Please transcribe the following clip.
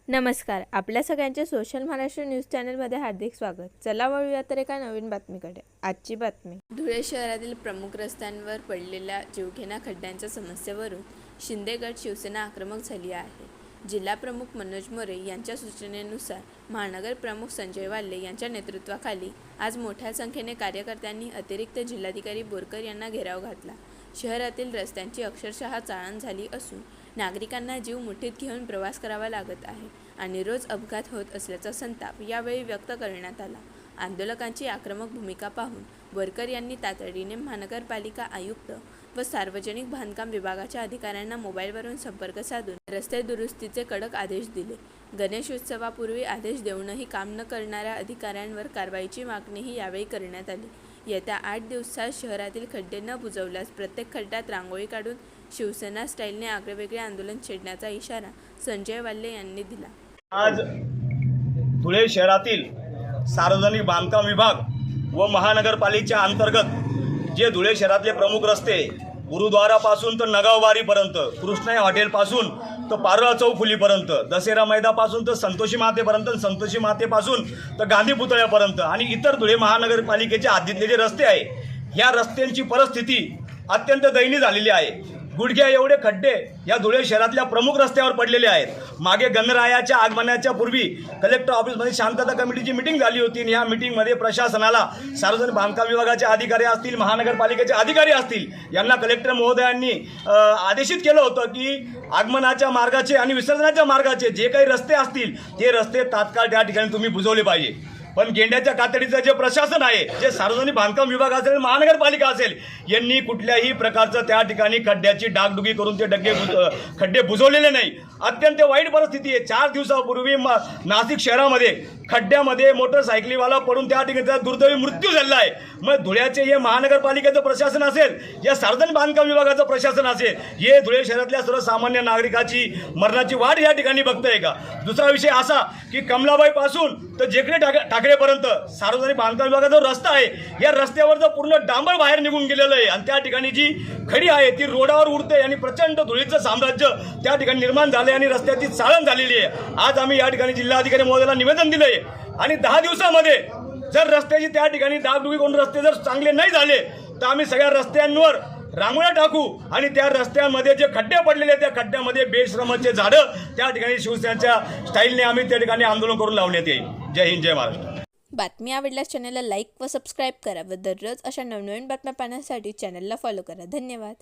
नमस्कार. आपल्या सगळ्यांचे सोशल महाराष्ट्र न्यूज चॅनलमध्ये हार्दिक स्वागत. चला वळूया तर एका नवीन बातमीकडे. आजची बातमी. धुळे शहरातील प्रमुख रस्त्यांवर पडलेल्या जीवघेण्या खड्ड्यांच्या समस्येवरून शिंदे गट शिवसेना आक्रमक झाली आहे. जिल्हा प्रमुख मनोज मोरे यांच्या सूचनेनुसार महानगर प्रमुख संजय वाल्ले यांच्या नेतृत्वाखाली आज मोठ्या संख्येने कार्यकर्त्यांनी अतिरिक्त जिल्हाधिकारी बोरकर यांना घेराव घातला. शहरातील रस्त्यांची अक्षरशः चाळण झाली असून नागरिकांना जीव मुठीत घेऊन प्रवास करावा लागत आहे आणि रोज अपघात होत असल्याचा संताप यावेळी व्यक्त करण्यात आला. आंदोलकांची आक्रमक भूमिका पाहून बोरकर यांनी तातडीने महानगरपालिका आयुक्त व सार्वजनिक बांधकाम विभागाच्या अधिकाऱ्यांना मोबाईलवरून संपर्क साधून रस्ते दुरुस्तीचे कडक आदेश दिले. गणेशोत्सवापूर्वी आदेश देऊनही काम न करणाऱ्या अधिकाऱ्यांवर कारवाईची मागणीही यावेळी करण्यात आली. येत्या 8 दिवसात शहरातील खड्डे न बुजवल्यास प्रत्येक खड्ड्यात रांगोळी काढून शिवसेना स्टाईलने आगळेवेगळे आंदोलन छेडण्याचा इशारा संजय वाल्ले यांनी दिला. आज धुळे शहरातील सार्वजनिक बांधकाम विभाग व महानगरपालिकेच्या अंतर्गत जे धुळे शहरातले प्रमुख रस्ते गुरुद्वारापासून तर नगावबारीपर्यंत, कृष्णा हॉटेलपासून तर पारोळा चौफुलीपर्यंत, दसेरा मैदानापासून तर संतोषी मातेपर्यंत, संतोषी मातेपासून तर गांधी पुतळ्यापर्यंत आणि इतर धुळे महानगरपालिकेच्या हद्दीतले जे रस्ते आहे, ह्या रस्त्यांची परिस्थिती अत्यंत दयनीय झालेली आहे. गुडघ्या एवढे खड्डे या धुळे शहरातल्या प्रमुख रस्त्यावर पडलेले आहेत. मागे गणरायाच्या आगमनाच्या पूर्वी कलेक्टर ऑफिसमध्ये शांतता कमिटीची मीटिंग झाली होती आणि या मीटिंगमध्ये प्रशासनाला, सार्वजनिक बांधकाम विभागाचे अधिकारी असतील, महानगरपालिकेचे अधिकारी असतील, यांना कलेक्टर महोदयांनी आदेशित केलं होतं की आगमनाच्या मार्गाचे आणि विसर्जनाच्या मार्गाचे जे काही रस्ते असतील ते रस्ते तात्काळ त्या ठिकाणी तुम्ही बुजवले पाहिजे. पण गेंड्याच्या कातडीचं जे प्रशासन आहे, जे सार्वजनिक बांधकाम विभाग असेल, महानगरपालिका असेल, यांनी कुठल्याही प्रकारचं त्या ठिकाणी खड्ड्याची डागडुगी करून ते खड्डे बुजवलेले नाही. अत्यंत वाईट परिस्थिती आहे. 4 दिवसापूर्वी नाशिक शहरामध्ये खड्ड्यामध्ये मोटरसायकलीवाला पडून त्या ठिकाणी त्याचा दुर्दैवी मृत्यू झालेला आहे. मग धुळ्याचे हे महानगरपालिकेचं प्रशासन असेल, या सार्वजनिक बांधकाम विभागाचं प्रशासन असेल, हे धुळे शहरातल्या सर्वसामान्य नागरिकाची मरणाची वाट या ठिकाणी बघतंय का? दुसरा विषय असा की कमलाबाई पासून तर जेकडे ठाकरेपर्यंत सार्वजनिक बांधकाम विभागाचा जो रस्ता आहे, या रस्त्यावरचं पूर्ण डांबर बाहेर निघून गेलेलं आहे आणि त्या ठिकाणी जी खडी आहे ती रोडावर उडते आणि प्रचंड धुळीचं साम्राज्य त्या ठिकाणी निर्माण झाले आणि रस्त्याची चाळण झालेली आहे. आज आम्ही या ठिकाणी जिल्हाधिकारी महोदयाला निवेदन दिलंय आणि 10 दिवसामध्ये जर रस्त्याची त्या ठिकाणी डागडुगी करून रस्ते जर चांगले नाही झाले तर आम्ही सगळ्या रस्त्यांवर रांगोळ्या टाकू आणि त्या रस्त्यांमध्ये जे खड्डे पडलेले त्या खड्ड्यामध्ये बेश्रमाचे झाडं त्या ठिकाणी शिवसेनेच्या स्टाईलने आम्ही त्या ठिकाणी आंदोलन करून लावण्यात येईल. जय हिंद, जय महाराष्ट्र. बातमी आवडल्यास चॅनलला लाईक व सबस्क्राईब करा व दररोज अशा नवनवीन बातम्या पाहण्यासाठी चॅनलला फॉलो करा. धन्यवाद.